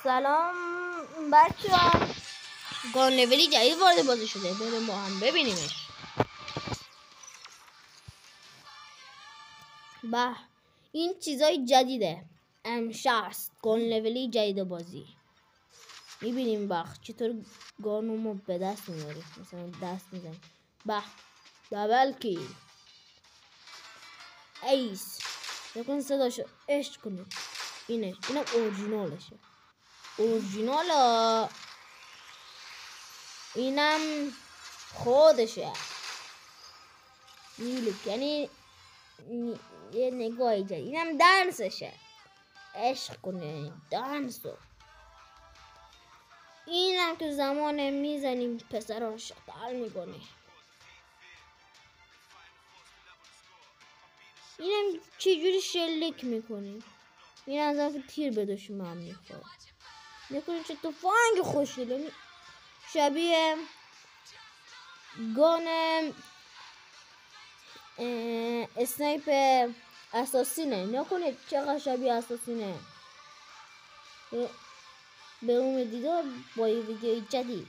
سلام بچه ها، گارنولی جدید وارد بازی شده. بریم با هم ببینیمش. به این چیزای جدیده. امشاست گارنولی جدید بازی. میبینیم بخ چطور گارنومو به دست میاریم. مثلا دست میزنیم. به دبل کیل ایس. بکن صداشو عشق کنید. اینم اورجینالشه. اورجینالا اینم خودشه. میلک یعنی یه نگاهی جدید. اینم دنسشه. عشق کنه دنسو. اینم که زمان میزنیم پسر رو شتال میکنه. اینم چجوری شلیک میکنه. این از که تیر به دشمن میخوره. نکنه چه تفنگ خوشگله. شبیه گان اسنایپ اساسینه. نکنه چقدر شبیه اساسینه. به اون دیدار با یه ویدیوی جدید.